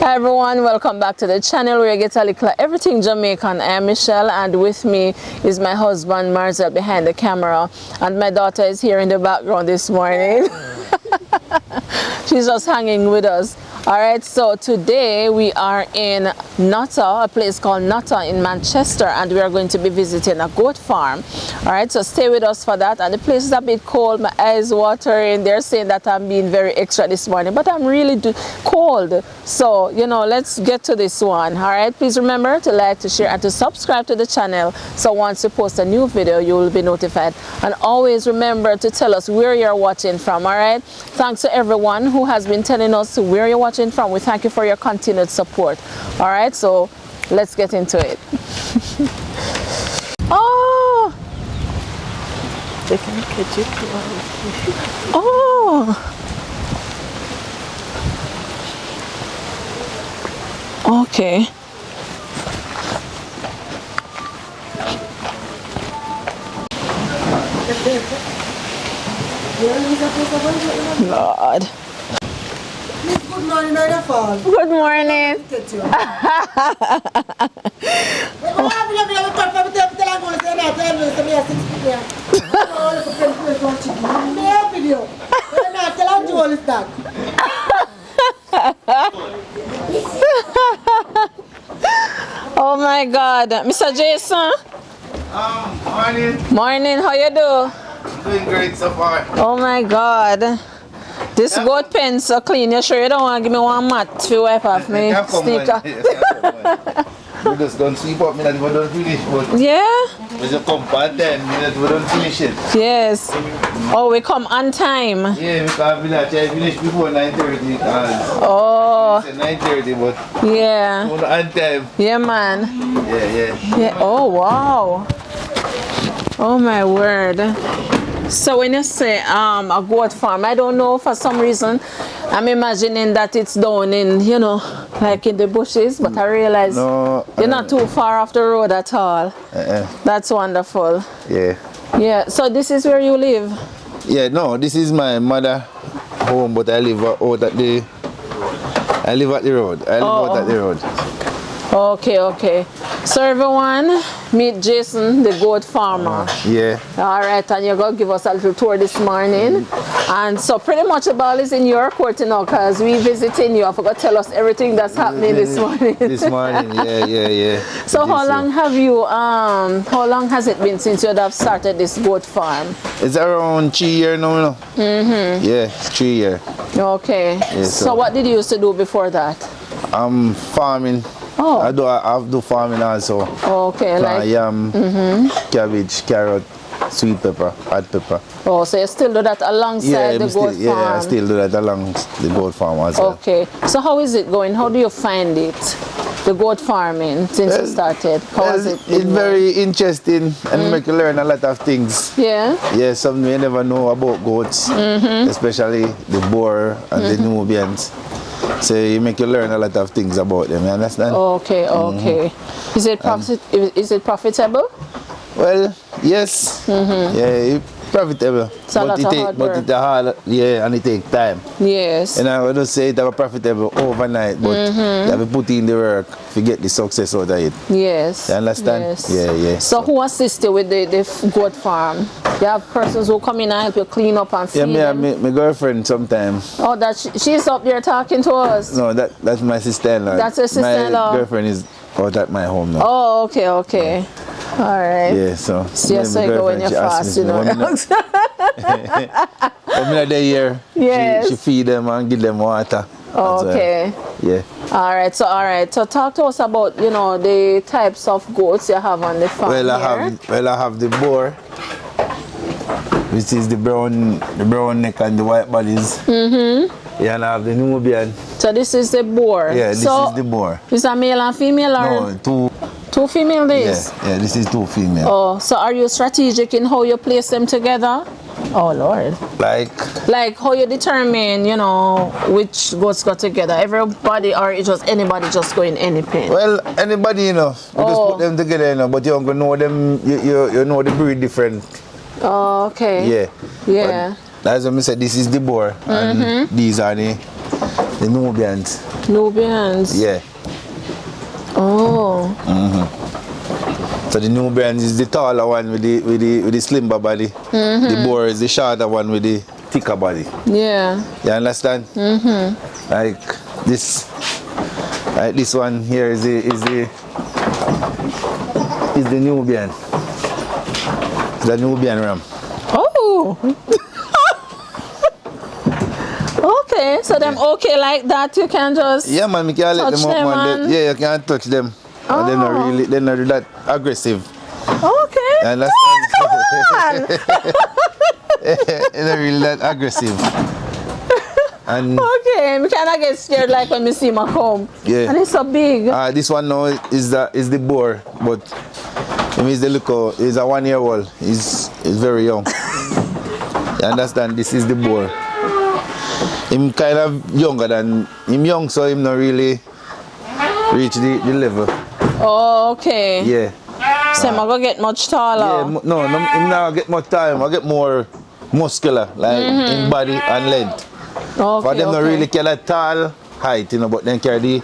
Hi everyone, welcome back to the channel where you get a Likkle Everything Jamaican. I am Michelle, and with me is my husband Marcel behind the camera, and my daughter is here in the background this morning. She's just hanging with us. Alright, so today we are in Nutter, a place called Nutter in Manchester, and we are going to be visiting a goat farm. Alright, so stay with us for that. And the place is a bit cold, my eyes watering. They're saying that I'm being very extra this morning, but I'm really cold. So, you know, let's get to this one. Alright, please remember to like, to share, and to subscribe to the channel, so once we post a new video, you will be notified. And always remember to tell us where you're watching from. Alright, thanks to everyone who has been telling us where you're watching from. We thank you for your continued support. All right, so let's get into it. Oh, they can catch it. Oh, okay. Lord. Good morning, Fall. Good morning. Oh my God, Mr. Jason. Morning. Morning, how you do? Doing great so far. Oh my God. This goat pen so clean. You sure you don't want to give me one mat to wipe off me sneaker? You just don't sweep up me that we don't finish, but Yeah? when you come for 10 minutes we don't finish it. Yes. Oh, we come on time. Yeah, because we not try to finish before 9:30. Oh. It's 9:30, but Yeah. we're on time. Yeah, man. Yeah. Yeah. Oh, wow. Oh my word. So when you say a goat farm, I don't know, for some reason I'm imagining that it's down in, you know, like in the bushes, but I realize you're not too far off the road at all. That's wonderful. Yeah. Yeah, so this is where you live? Yeah, no, this is my mother home, but I live out at the road. I live out at the road. Okay. So everyone, meet Jason, the goat farmer. Yeah. Alright, and you're going to give us a little tour this morning. And so pretty much the ball is in your court, you know, because we visiting you. I forgot to tell us everything that's happening this morning. This morning, yeah. So how long has it been since you have started this goat farm? It's around 3 years now, you know. Mm-hmm. Yeah, it's 3 years. Okay. Yeah, so what did you used to do before that? Farming. Oh. I do farming also. Okay, like yam, cabbage, carrot, sweet pepper, hot pepper. Oh, so you still do that alongside the goat farm? Yeah, I still do that along the goat farm as well. Okay. So how is it going? How do you find it? The goat farming since you started? How is it? It's very interesting and make you learn a lot of things. Yeah? Yeah, something you never know about goats, especially the boar and the Nubians. So you make you learn a lot of things about them, you understand? Okay. Is it profitable? Well, yes. Yeah, it's profitable. It's a lot of hard work. But it's hard, yeah, and it takes time. Yes. And I would say it's profitable overnight, but you have to put in the work to get the success out of it. Yes. You understand? Yes. Yeah. So who assists you with the goat farm? You have persons who come in and help you clean up and feed them? Yeah, my girlfriend sometimes. Oh, she's up there talking to us? No, that's my sister-in-law. That's your sister-in-law? My girlfriend is out at my home now. Oh, okay. All right. Yeah, so. So you go when you're fast, you know. I'm in the year. Yes. She feed them and give them water. Okay. Yeah. All right. So talk to us about, you know, the types of goats you have on the farm. Well, I have the boar, which is the brown neck and the white bodies. Yeah, and I have the Nubian. So this is the boar. Yeah, this is the boar. Is a male and female, or? No, two female days? Yeah, this is 2 female. Oh, so are you strategic in how you place them together? Oh Lord. Like how you determine, you know, which goats go together? Everybody, or is just anybody just go in any pen? Well, anybody, you know. You just put them together, you know, but you don't know them, you know the breed different. Oh, okay. Yeah. Yeah. But that's what I said, this is the boar, and these are the The Nubians. Nubians. Yeah. Oh. So the Nubians is the taller one with the slimmer body. The Boer is the shorter one with the thicker body. Yeah. You understand? Like this one here is the Nubian. It's the Nubian ram. Oh. Okay, so them okay like that, you can just Yeah, man, you can let touch them up, them man. and- Yeah, you can touch them. And they're not that aggressive. Okay. You understand? On. They're not really that aggressive. And Okay, we cannot get scared like when we see my comb. Yeah. And it's so big. this one now is the Boer, but him is the Likkle. He's a 1-year-old. He's very young. You understand? This is the Boer. Him kind of younger than him young, so him not really reach the level. Oh, okay. Yeah. So I'm gonna get much taller. Yeah, no, him now get more time. I get more muscular, like in body and length. Okay, For them not okay. really carry tall height, you know, but then carry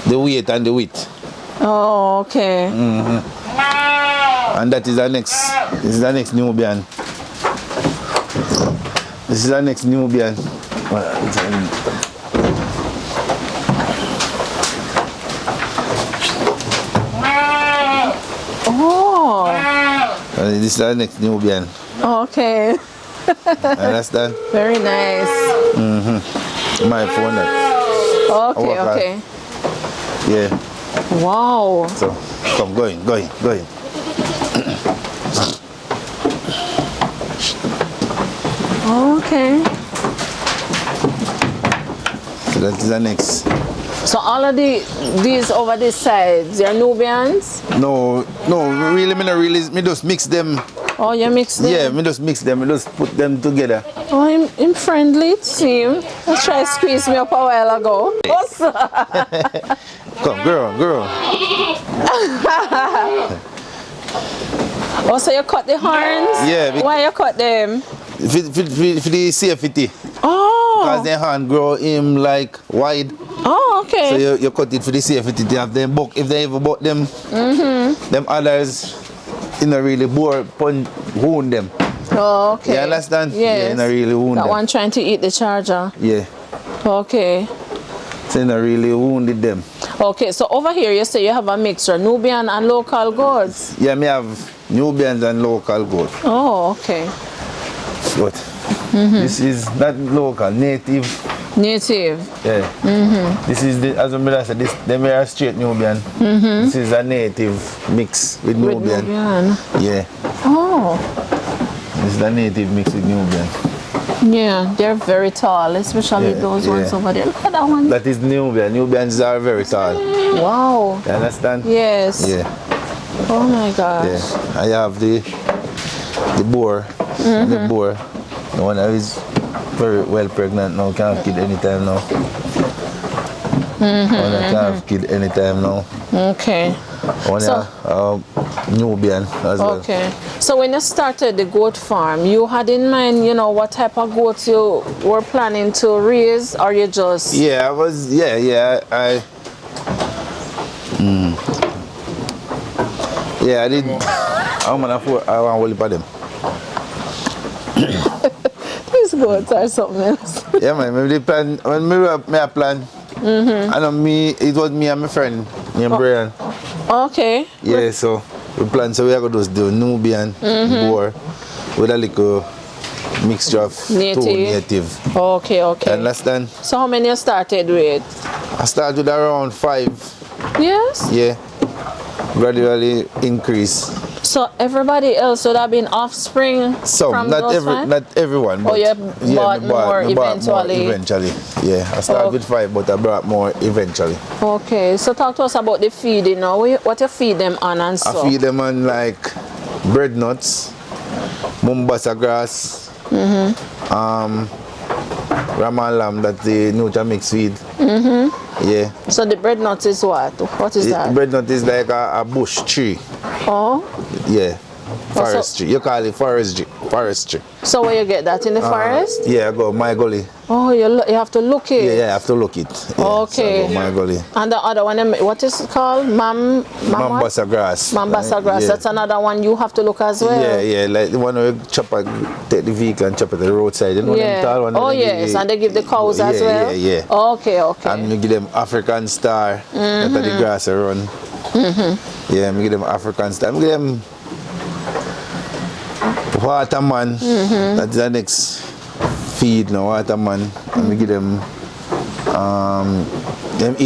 the weight and the width. Oh, okay. And that is the next. This is the next Nubian. This is the next Nubian. Oh, This is the next Nubian. okay. Understand? Very nice. My phone. That. Okay, Oh, okay. Yeah. Wow. So come, going. Okay. So that is the next. So all of these over this side, they're Nubians? No, really, me just mix them. Oh, you mix them? Yeah, me just mix them. Me just put them together. Oh, I'm friendly, it seems. Let's try to squeeze me up a while ago. Oh, sir. Come, girl. Oh, so you cut the horns? Yeah. Why you cut them? For the safety. Oh. Because their hand grow him like wide. Oh, So okay. you cut it for the safety to have them buck. If they ever buck them, them others, you know, really bore, wound them. Oh, okay. You understand? Yes. Yeah, you know, really wound That them. one trying to eat the charger. Yeah. Okay. So you know, really wounded them. Okay, so over here you say you have a mixture, Nubian and local goats. Yeah, me have Nubians and local goat. Oh, okay. But this is not local, native. Native. Yeah. This is the, as I said, them are straight Nubian. This is a native mix with With Nubian. Nubian. Yeah. Oh. This is the native mix with Nubian. Yeah, they're very tall, especially Yeah, those ones yeah. over there. Look at that one. That is Nubian. Nubians are very tall. Wow. You understand? Yes. Yeah. Oh my gosh. Yeah. I have the Boer. The Boer. The one that is very well pregnant now. Can have kid anytime now. One that can have kid anytime now. Okay. One So- Nubian as well. Okay. So when you started the goat farm, you had in mind, you know, what type of goats you were planning to raise, or you just... Yeah, I was. I. Yeah, I did. I'm gonna afford. I want to hold it for them. These goats are something else. Yeah, man. Maybe they plan. When me a plan. I know me. It was me and my friend named Brian. Okay. Yeah, so we plan. So we are gonna just do Nubian Boer with a little mixture of two native. Okay, okay. Understand? So how many you started with? I started with around 5. Yes. Yeah. Gradually increase. So everybody else would have been offspring Some, from not those five? not everyone. Oh, But you bought me more me bought more eventually. eventually. Yeah, I started Oh. with 5, but I brought more eventually. Okay, so talk to us about the feeding now. What you feed them on and I so? feed them on like bread nuts, Mombasa grass, Raman lamb, that's the Nutra mix feed. Yeah. So the bread nuts is what? What is that? Bread nut is like a bush tree. Oh, Yeah. Forestry. You call it forestry. So where you get that in the forest? Yeah, I go my gully. Oh, you have to look it. Yeah, I have to look it. Yeah, Okay. So I go my gully. And the other one, what is it called? Mambasa grass. Mambasa grass. Yeah. That's another one you have to look as well. Yeah, like the one where you take the vehicle and chop it at the roadside. You know them tall one? Oh yes, and they give the cows as well. Yeah. Okay. And you give them African Star. That the grass I run. Yeah, I give them African Star. I give them Waterman. That's the next feed now, Waterman. And we give them them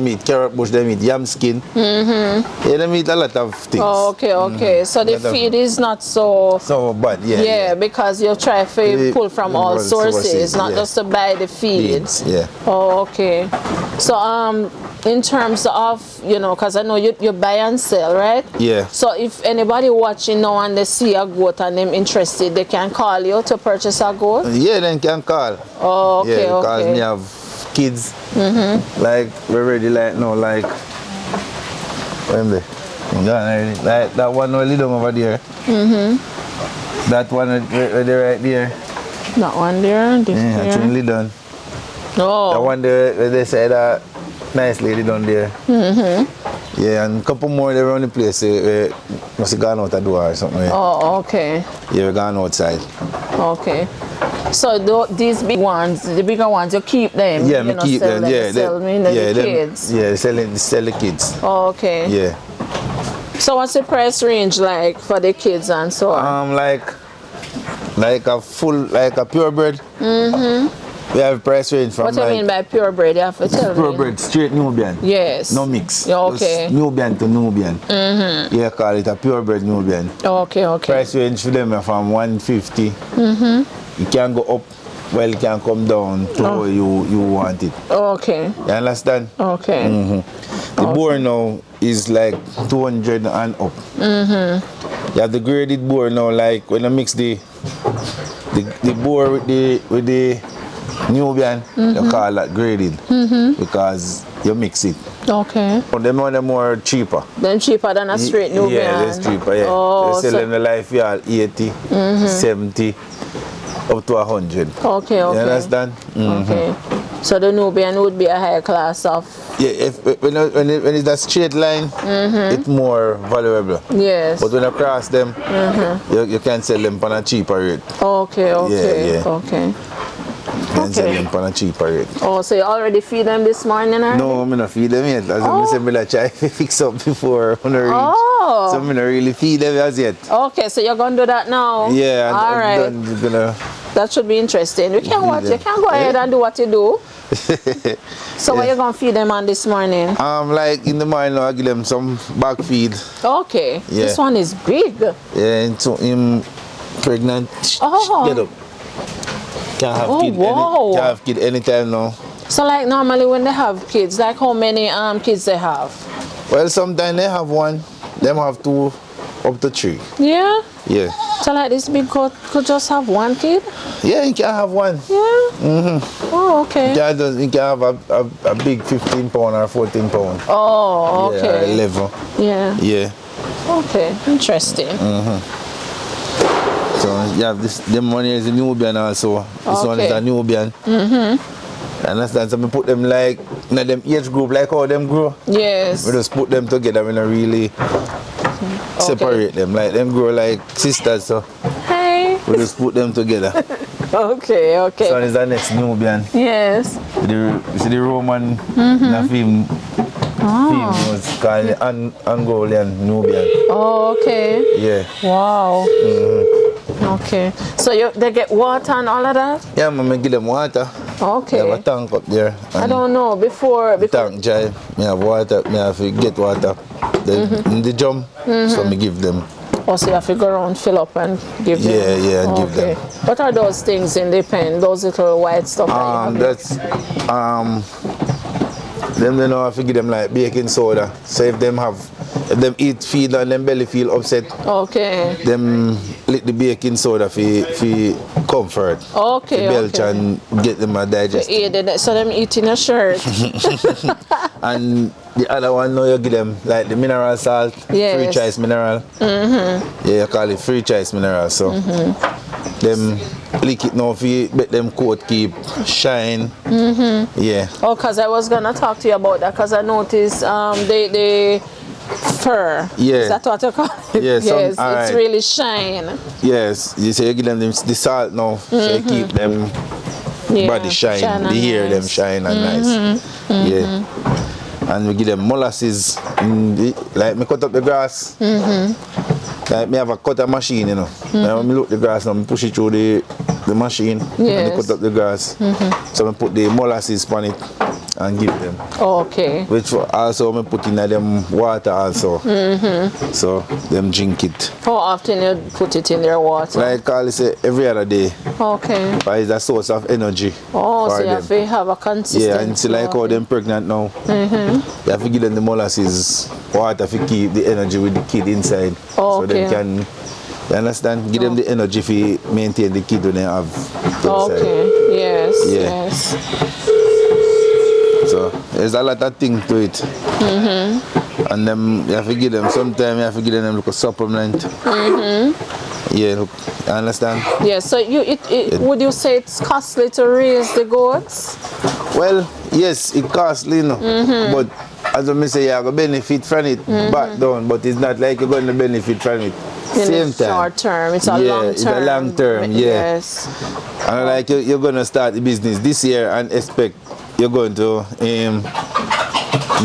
eat carrot bush, them eat yam skin. Yeah, them eat a lot of things. Okay. So the feed is not so bad, yeah, because you try to pull from all sources, not just to buy the feeds. Yeah. Oh, okay. So in terms of, because I know you buy and sell, right? Yeah. So if anybody watching now and they see a goat and they're interested, they can call you to purchase a goat? Yeah, then can call. Oh, okay, yeah, because me have kids. Like we're ready like now, like where am they? Like that one really down over there. That one right there. That one there? Yeah, actually done. Oh. That one there where they say that nice lady down there. Yeah, and a couple more there around the place. Must have gone out the door or something. Oh, okay. Yeah, we're gone outside. Okay. So these big ones, the bigger ones, you keep them? Yeah, me keep them. Yeah, sell the kids? Yeah, sell the kids. Oh, okay. Yeah. So what's the price range like for the kids and so on? Like a purebred. We have a price range from what do you mean by purebred? You have to tell me. Purebred, straight Nubian. Yes. No mix. Yeah, okay. Just Nubian to Nubian. Yeah, call it a purebred Nubian. Okay. Price range for them are from 150. You can go up, well, you can come down to where you want it. Okay. You understand? Okay. The boar now is like 200 and up. You have the graded boar now, like when I mix the boar with the Nubian, you call that graded because you mix it. Okay. Them are more cheaper. Then cheaper than a straight Nubian? Yeah, that's cheaper, yeah. Oh, they sell them the life yard 80, 70, up to 100. Okay. You understand? Okay. So the Nubian would be a higher class of... Yeah, when it's a straight line, it's more valuable. Yes. But when you cross them, you can sell them on a cheaper rate. Okay. Yeah. Okay. You can sell them on a cheaper rate. Oh, so you already feed them this morning already? No, I'm not feed them yet. As I said, I try to fix up before when I reach. Oh. So I'm not really feed them as yet. Okay, so you're going to do that now? Yeah. All right. That should be interesting. You can watch. You can go ahead and do what you do. So what you going to feed them on this morning? Like in the morning, I give them some back feed. Okay. Yeah. This one is big. Yeah, and so him pregnant. Oh. Get up. Can't have kid. Wow. Can't have kid anytime now. So like normally when they have kids, like how many kids they have? Well, sometimes they have one. Them have two, up to three. Yeah. Yeah. So like this big goat could just have one kid? Yeah, you can have one. Yeah. Oh, okay. You can have a big 15 pound or 14 pound. Oh, Yeah, okay. 11. Yeah. Yeah. Okay. Interesting. So you have this. Them one here is a Nubian also. This one is a Nubian. Understand? So we put them like in them age group, like how them grow. Yes. We just put them together. We don't really separate them. Like them grow like sisters. So Hey. we just put them together. Okay. This one is the next Nubian. Yes. You see the Roman the film was called Angolian Nubian. Oh, okay. Yeah. Wow. Okay. So they get water and all of that? Yeah, I give them water. Okay. They have a tank up there. I don't know. Before Tank dry. Me have water. Me have to get water. Then in the jump, so me give them. Oh, so you have to go around, fill up and give them? Yeah, and give them. What are those things in the pen? Those little white stuff that you have? That's them they know have to give them like baking soda. So if them eat feed and them belly feel upset, Okay. them lick the baking soda for comfort. Okay. Belch and get them a digest. So them eating a shirt. And the other one now you give them like the mineral salt, Yes. free choice mineral. Yeah, you call it free choice mineral. So them lick it now for you, make them coat keep shine. Yeah. Oh, because I was gonna talk to you about that because I noticed the fur. Yeah. Is that what you call it? Yeah, some- Yes, alright. it's really shine. Yes. You say you give them the salt now, so you keep them Yeah, body shine, and the hair them nice. shine and nice. Yeah. And we give them molasses like me cut up the grass. Like me have a cutter machine, you know. Now when me look the grass now, me push it through the machine and Yes. me cut up the grass. So me put the molasses on it and give them. Okay. Which also me put in them water also. So them drink it. How often you put it in their water? Like Carly say every other day. Okay. But it's a source of energy. Oh, for so you them. have to have a consistent. Yeah, and see like how them pregnant now. You have to give them the molasses water to keep the energy with the kid inside. So Okay. they can, you understand? Give them the energy to maintain the kid when they have inside. Okay. Yes. Yeah. Yes. So there's a lot of things to it. And them you have to give them sometimes you have to give them like a supplement. Yeah, look, you understand? Yeah. So would you say it's costly to raise the goats? Well, yes, it costly, you know. But as I say, you're going to benefit from it back down, but it's not like you're going to benefit from it In same the time. short term, it's a Yeah, long term. it's a long term, yeah. Yes. And like you're going to start the business this year and expect you're going to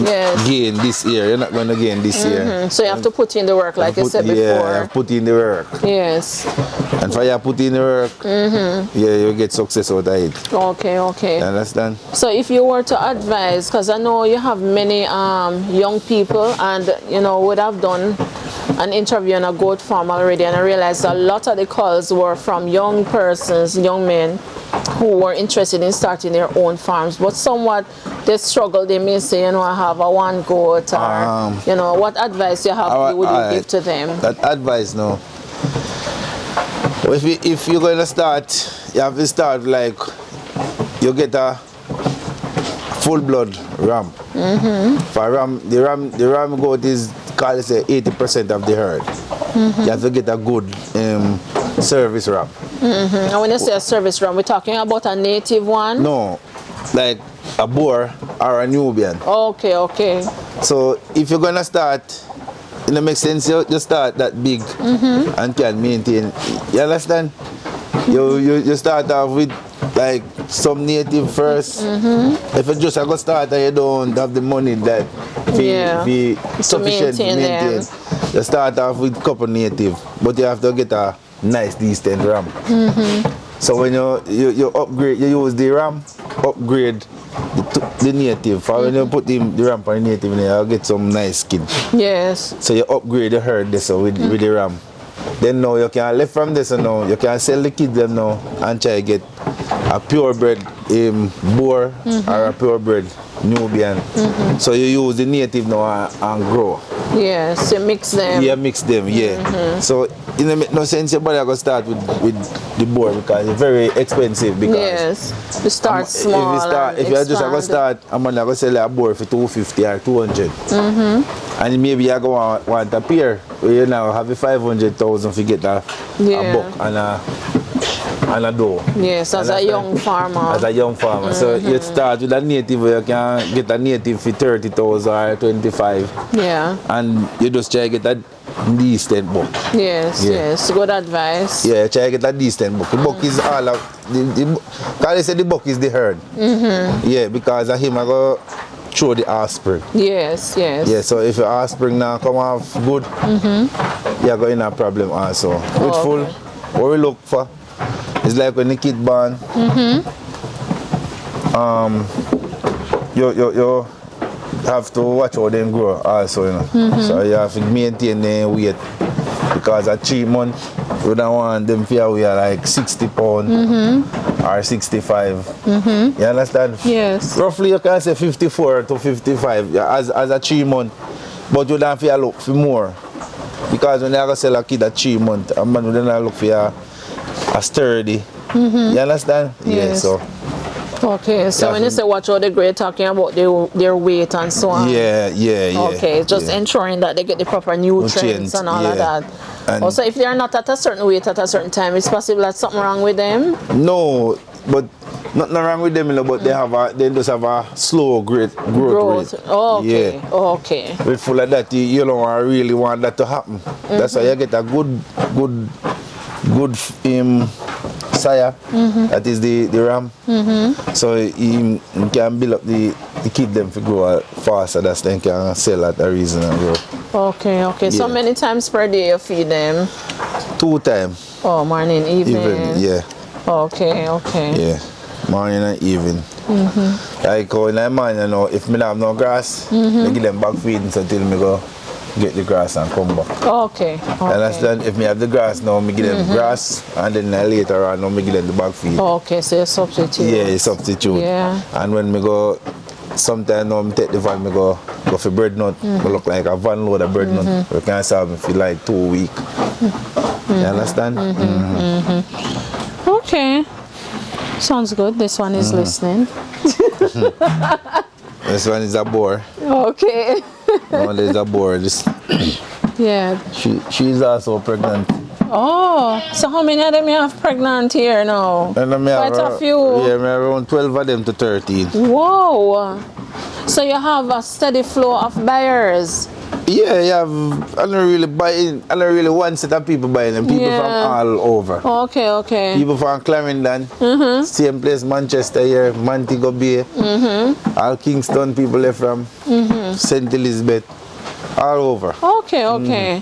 Yes. gain this year. You're not going to gain this year. So you have to put in the work, like you said Yeah, before. put in the work. Yes. And for you put in the work, yeah, you get success out of it. Okay. Okay. You understand? So if you were to advise, because I know you have many young people and would have done an interview on a goat farm already, and I realized a lot of the calls were from young persons, young men who were interested in starting their own farms, but somewhat they struggle. They may say, I have a one goat, or what advice would you give to them? That advice, no. If you're going to start, you have to start like you get a full blood ram. For ram, the ram goat is called say 80% of the herd. You have to get a good service ram. And when you say a service ram, we're talking about a native one? No, like a boar or a Nubian. Okay, okay. So if you're gonna start, it makes sense you start that big and can maintain. You understand? You start off with like some native first. If you just go start and you don't have the money that be sufficient to maintain, you start off with couple native, but you have to get a nice decent ram. So when you upgrade, you use the ram, upgrade the native. For when you put the ram on the native, you'll get some nice skin. Yes. So you upgrade the herd this with the ram. Then now you can left from this, now you can sell the kids them now and try to get a purebred boar or a purebred Nubian. So you use the native now and grow. Yes, you mix them. Yeah, mix them, yeah. So it make no sense your body go start with the boar because it's very expensive because yes. You start small. If you just go start, I'm gonna sell a boar for 250 or 200. And maybe you go want a pair where you now have a 500,000 to get a buck and a doe. Yes, as a young farmer. As a young farmer. So you start with a native where you can get a native for 30,000 or 25. Yeah. And you just try to get a decent buck. Yes, yes. Good advice. Yeah, try to get a decent buck. The buck is all of because they say the buck is the herd. Yeah, because of him I go throw the offspring. Yes, yes. Yeah, so if your offspring now come off good, you're going to have a problem also. With full, what we look for is like when the kid born, you have to watch how they grow also, So you have to maintain their weight because at 3 months, we don't want them to weigh like 60 pounds or 65. You understand? Yes. Roughly you can say 54 to 55 as a 3 month, but you don't feel look for more. Because when you go sell a kid at 3 months, a man will not look for a sturdy. You understand? Yes. Yeah, so Okay, so when you say watch out the grade, talking about their weight and so on. Yeah. Okay, just ensuring that they get the proper nutrients and all of that. And also, if they are not at a certain weight at a certain time, it's possible that something wrong with them. No, but nothing wrong with them, you know, but they just have a slow growth rate. Oh, okay. Yeah. Oh, okay. With full of that, you don't really want that to happen. That's why you get a good sire. That is the ram. So you can build up the kid them to grow faster. That's then can sell at a reasonable. Okay. Yeah. So many times per day you feed them? 2 times. Oh, morning, evening. Yeah. Okay. Yeah. Morning and evening. Like in the morning, you know, if me have no grass, I give them back feeding until me go get the grass and come back. Okay. Understand? If me have the grass now, me give them grass, and then later on, now me give them the back feed. Okay, so you substitute. Yeah, you substitute. Yeah. And when me go, sometimes now me take the van, me go for bread nut. Me look like a van load of bread nut. We can serve me for like 2 weeks. You understand? Okay. Sounds good. This one is listening. This one is a boar. Okay. No, there's a boar. This Yeah. she's also pregnant. Oh, so how many of them you have pregnant here now? And I Quite a few. Yeah, me have around 12 of them to 13. Whoa. So you have a steady flow of buyers. Yeah, you have. I don't really one set of people buying them. People from all over. Okay. People from Clarendon, same place, Manchester here, Montego Bay, all Kingston people are from, St. Elizabeth, all over. Okay.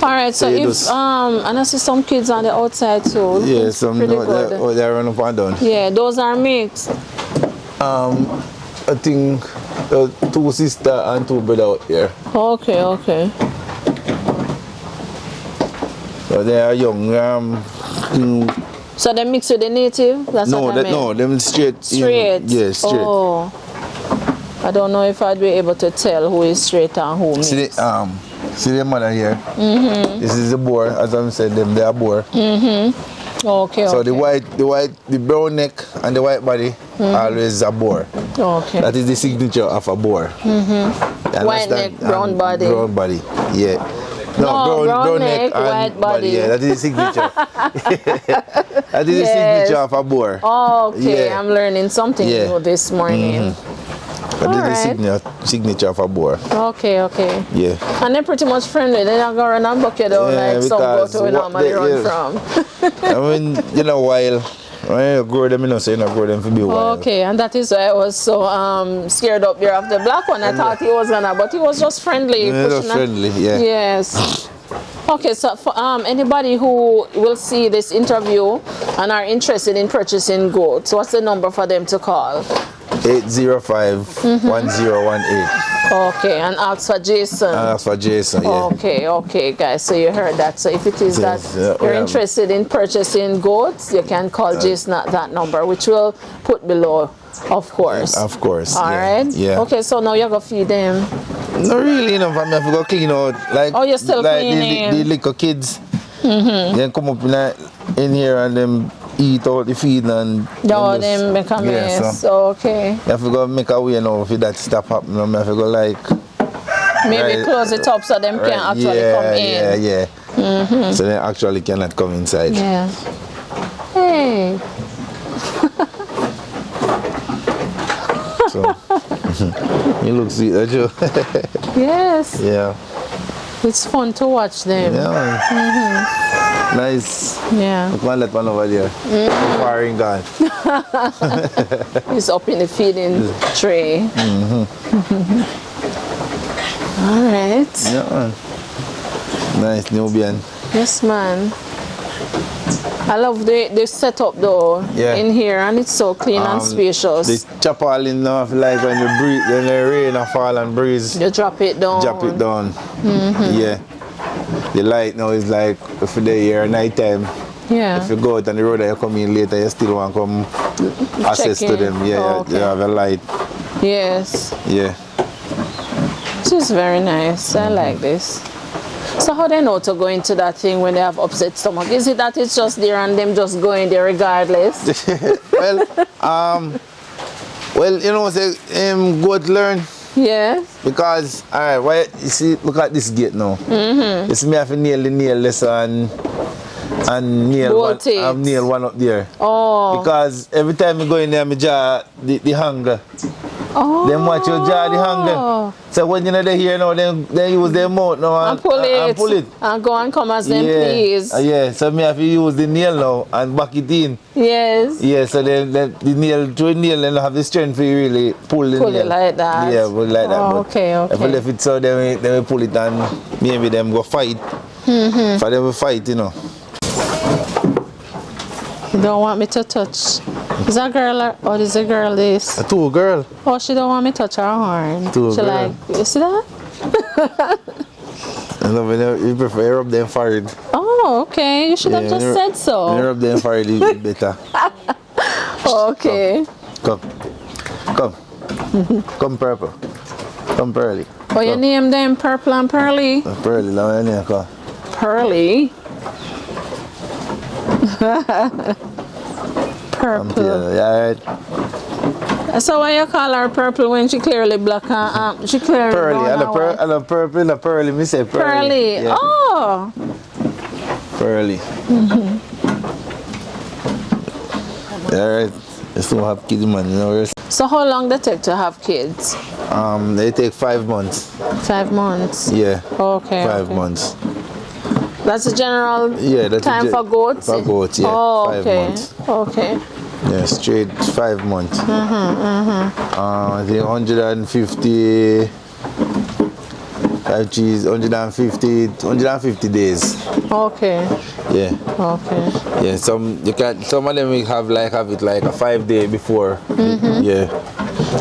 All right. So you if just- and I see some kids on the outside too. Yeah, It's some pretty good. they're running up and down. Yeah, those are mixed. I think 2 sisters and 2 brothers out here. Okay. So they are young. So they mix with the native? That's what I meant. No, them straight. Straight? Yeah, straight. Oh. I don't know if I'd be able to tell who is straight and who mixed. See the mother here? This is the boar, as I said, they are boar. Okay. So the brown neck and the white body always a boar. Okay. That is the signature of a boar. White neck, brown body. Brown body, yeah. No, brown neck and white body. Yeah, that is the signature. That is the signature of a boar. Okay, Yeah. I'm learning something new this morning. That is the signature of a boar. Okay. Yeah. And they're pretty much friendly. They're not going to run and bucket out like some because goat we normally run from. I mean, while when you grow them, so you don't grow them to be wild. Okay, and that is why I was so scared up there of the black one. I thought he was gonna, but he was just friendly. Yeah, just friendly, yeah. Yes. Okay, so for anybody who will see this interview and are interested in purchasing goats, what's the number for them to call? 805-1018. Okay, and ask for Jason. That's for Jason, yeah. Okay, guys. So you heard that. So if it is that you're interested in purchasing goats, you can call Jason at that number, which we'll put below, of course. Of course. All right. Yeah. Okay, so now you're gonna feed them. Not really enough. I have to go clean out. Like, Oh, you're still like cleaning. the little kids. Then come up in here and them eat out the feed and Them make a mess. Okay. You have to go make a way now for that stop happening. You have to go like Maybe close it up so them can actually come in. Yeah. So they actually cannot come inside. Yeah. Hey. So you look sweet, don't you? Yes. Yeah. It's fun to watch them. Yeah. Nice. Yeah. Look one, let one over there. Firing gun. He's up in the feeding tray. All right. Yeah. Nice Nubian. Yes, man. I love the setup though in here, and it's so clean and spacious. The chop all in now, like when you breathe, when the rain or fall and breeze. You drop it down. Drop it down. Yeah. The light now is like for the year night time. Yeah. If you go out on the road and you come in later, you still want to come access to them. Yeah, you have a light. Yes. Yeah. This is very nice. I like this. So how they know to go into that thing when they have upset stomach? Is it that it's just there and them just going there regardless? Well, Well, you know, say go to learn Yes. because alright, why you see look at this gate now. You see me have to nail the nail this and nail Bolt it. nail one up there. Oh. Because every time you go in there, me jaw the hanger. Oh. Them watch your jaw the hanger. So when you're not here now, then use their mouth now And pull it. And pull it. And go and come as them please. Yeah, so me have to use the nail now and back it in. Yes. Yeah, so then the nail, through the nail, and have the strength to really pull the Pull nail. it like that. Yeah, pull it like that. Oh, But okay. if I left it so, then we pull it and maybe them go fight. For them to fight, you know. You don't want me to touch. Is that girl or is a girl this? A two girl. Oh, she don't want me to touch her horn. Two She girl. like, you see that? You know, when you prefer rub them forehead. Oh, okay. You should have just said When you so. rub them forehead, it's better. Okay. Come. Come purple. Come pearly. Oh, you name them Purple and Pearly? Pearly, now your name come. Pearly. Come Purple. here, yeah, alright. So why you call her purple when she clearly black and she clearly Pearly, brown and white? I love purple, and pearly, me say pearly. Pearly. Yeah. Oh. Pearly. Alright. You still have kids, man, you know. So how long they take to have kids? They take 5 months. 5 months. Yeah. Okay. 5 okay. months. That's the general Yeah, that's time for goats? For goats, yeah. Oh, 5 okay. months. Okay. Yeah, straight 5 months. I think 150. 150 days. Okay. Yeah. Okay. Yeah. Some of them will have it like a 5 day before. Yeah.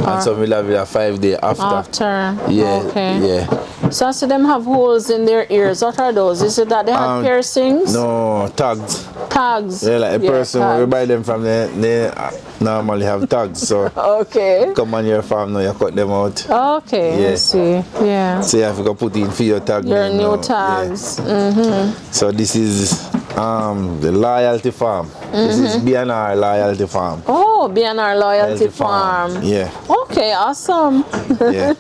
And some will have it a 5 day after. After. Yeah. Okay. Yeah. So I see them have holes in their ears. What are those? Is it that they have piercings? No, tags. Tags. Yeah, like a person when we tags. buy them from they normally have tags. So Okay. come on your farm now, you cut them out. Okay. Yeah. I see. Yeah. So you have to go put in for your tag. Your name new now. tags. Yeah. So this is the loyalty farm. This is B&R loyalty farm. Oh, B&R Loyalty Farm. Yeah. Okay, awesome. Yeah.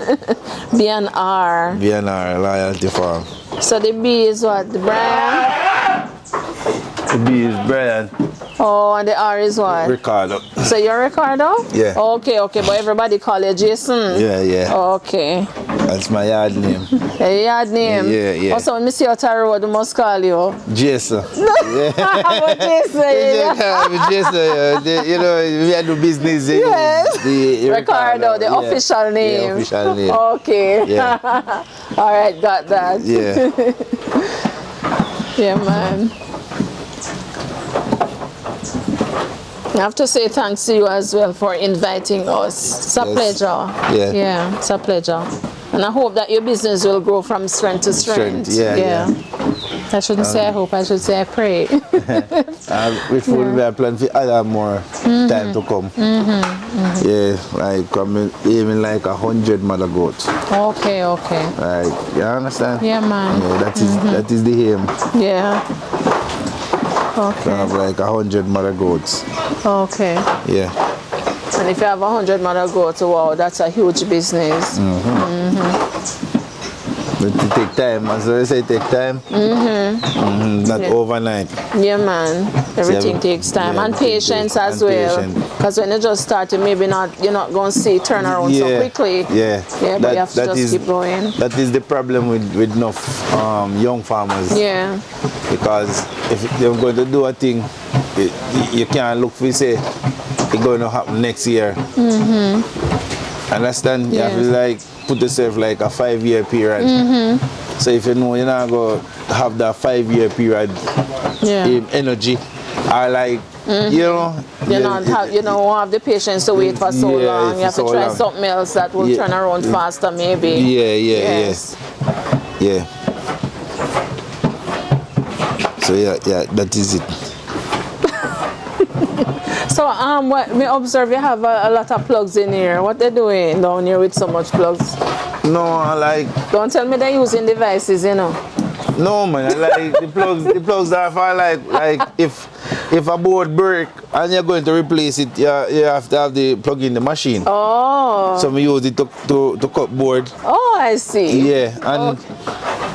B&R. B&R loyalty farm. So the B is what? The Brian? The B is Brian. Oh, and the R is what? Ricardo. So you're Ricardo? Yeah. Okay, okay, but everybody call you Jason? Yeah, yeah. Okay. That's my yard name. Your yard name? Yeah, yeah. Also, when I see you at a road, I must call you. Jason. But Jason, yeah. Jason, you know, we had do business. Yes. Ricardo, the yeah. official name. Yeah, official name. Okay. Yeah. All right, got that. Yeah. Yeah, man. I have to say thanks to you as well for inviting us. It's a Yes. pleasure. Yeah. Yeah, it's a pleasure. And I hope that your business will grow from strength to strength. Yeah. I shouldn't say I hope, I should say I pray. We have plan for other more time to come. Yeah, like even like 100 mother goats. Okay, okay. Right, you understand? Yeah, man. Yeah, that is the aim. Yeah. To Okay. have like 100 mother goats. Okay. Yeah. And if you have 100 mother goats, wow, that's a huge business. But it take time, as I say, take time. Not overnight. Yeah, man. Everything Yeah, takes time yeah, and everything patience takes- as and well. patience. Because when you just start, you're not going to see turnaround so quickly. Yeah. Yeah, but you have to just keep going. That is the problem with enough young farmers. Yeah. Because if they're going to do a thing, you can't look for say it's going to happen next year. Understand? You have to Yes. like put yourself like a 5-year period. So if you know you're not going to have that 5-year period Yeah. energy, or like you know, You don't have the patience to wait for so Yeah, long. for You have to so try long. something else that will Yeah. turn around faster, maybe. Yeah, Yes. yeah. So yeah, that is it. So what me observe, you have a lot of plugs in here. What they doing down here with so much plugs? No, I like Don't tell me they're using devices, you know. no man. I like the plugs. The plugs are for like if if a board break and you're going to replace it, you have to have the plug in the machine. Oh. So we use it to cut board. Oh, I see. Yeah, and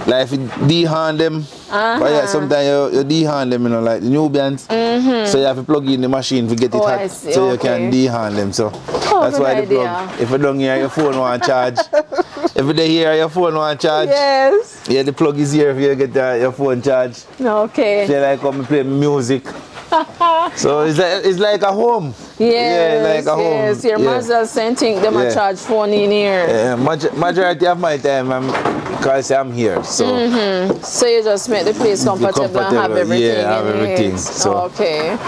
like if you de-hand them, but yeah, sometimes you de-hand them, you know, like the Nubians. So you have to plug in the machine to get it hot, so you can de-hand them. So that's why the plug. If you don't hear your phone want charge, if you don't hear your phone want charge, yes. Yeah, the plug is here if you get your phone charged. Okay. So like come play music. So it's like a home. Yes, yeah, like a home. Yes, your mother sending them a charge phone in here. Yeah, majority of my time because I'm here. So so you just make the place comfortable and have everything. Yeah, have everything. So okay.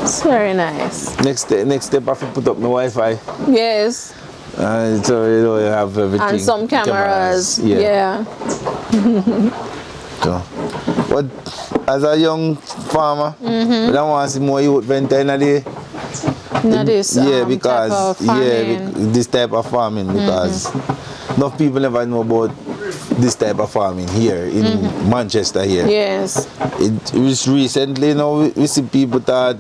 It's very nice. Next step I have to put up my Wi-Fi. Yes. So you know you have everything. And some cameras. Yeah. So, but as a young farmer, I don't want to see more youth venture in a day. This because this type of farming because enough people never know about this type of farming here in Manchester here. Yes. It was recently, you know, we see people that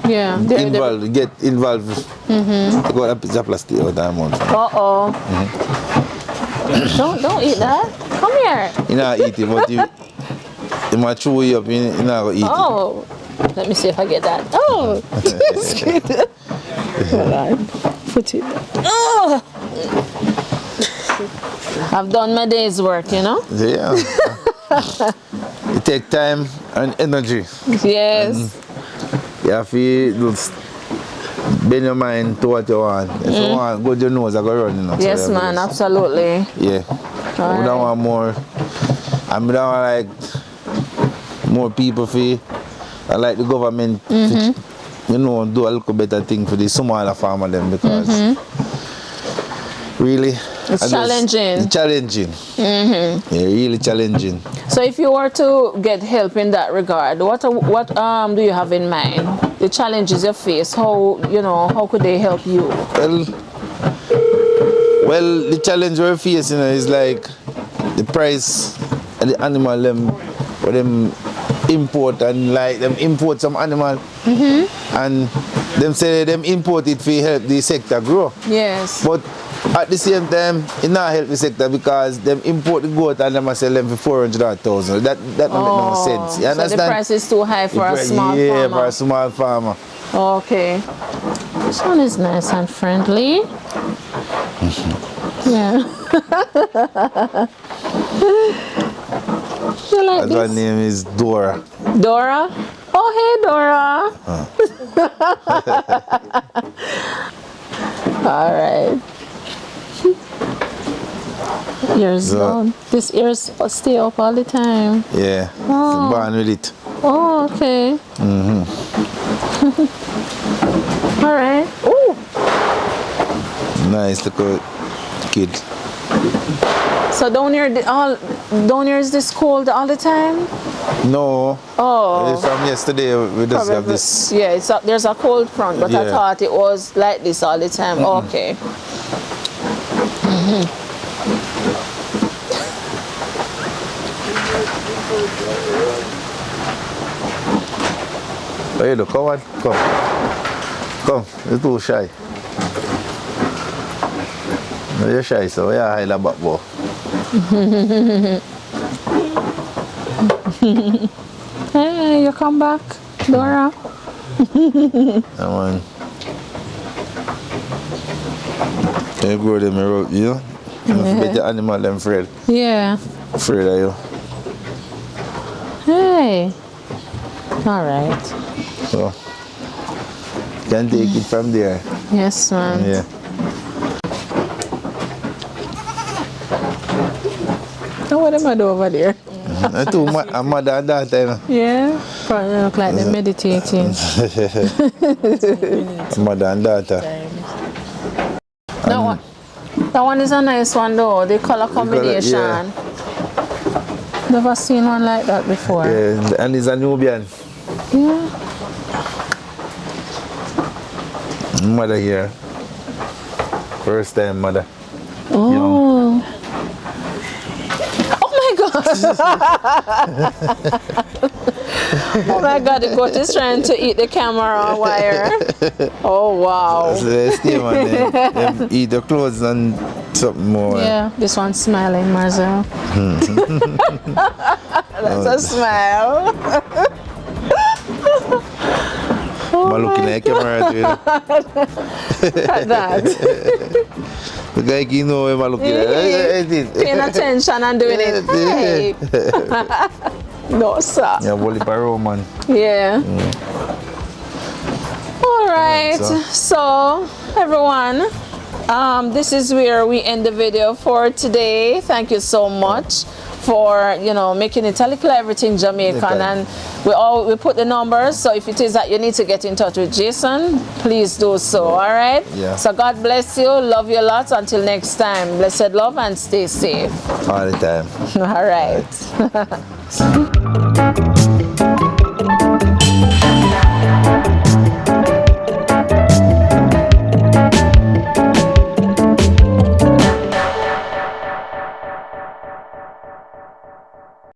get involved. They got a pizza plastic all the month. Don't eat that. Come here. You know eat it, but you might chew you up, you know eat it. Let me see if I get that. Oh, that's good. Hold on. Put it there. Oh. I've done my day's work, you know? Yeah. It takes time and energy. Yes. You have to bend your mind to what you want. If you want good your nose, I go run, you know. Yes, so man, absolutely. Yeah. I don't want more. I don't want like more people for. I like the government to, you know, do a little better thing for the smaller farmer them because really it's challenging. It's challenging. Yeah, really challenging. So if you were to get help in that regard, what do you have in mind? The challenges you face, how could they help you? Well, the challenge we're facing is like the price of the animal them import and like them import some animal and them say them import it for help the sector grow. Yes. But at the same time, it not help the sector because them import the goat and them sell them for 400,000. That don't make no sense. You understand? So the price is too high for a small farmer. Yeah, for a small farmer. Okay. This one is nice and friendly. Yeah. You like Her name is Dora. Dora? Oh, hey, Dora. All right. Ears down. This ears stay up all the time. Yeah. Oh. Born with it. Oh, okay. All right. Ooh. Nice little kid. So down here is this cold all the time? No. Oh. From yesterday we just have this. Yeah, there's a cold front, but I thought it was like this all the time. Okay. Hey, look, come on, come. You're too shy. No, you're shy, so yeah, I love that boy. Hey, you come back, Dora. Come on. Can you grow them around, you know? You get the animal them afraid. Yeah. Afraid of you. Hey. All right. So, can take it from there. Yes, man. Yeah. Now what am I doing over there? A mother and daughter, you know. Yeah. Probably look like they're meditating. Mother and daughter. That one is a nice one though. The color combination. Never seen one like that before. Yeah, and it's a Nubian. Yeah. Mother here. First time mother. Oh. Young. Oh my God. Oh my God, the goat is trying to eat the camera wire. Oh wow. So they stay man, them eat the clothes and something more. Yeah, this one's smiling, Marcel. That's a smile. I'm looking at the camera too. Look at that. The guy you know him looking at it. Paying attention and doing it. Hey. No, sir. Yeah, Wally Barrow man. Yeah. All right. So- So, everyone, this is where we end the video for today. Thank you so much for making it a Likkle Everything Jamaican, Okay. and we put the numbers. So if it is that you need to get in touch with Jason, please do so. All right. Yeah. So God bless you. Love you lots. Until next time. Blessed love and stay safe. All the time. All right.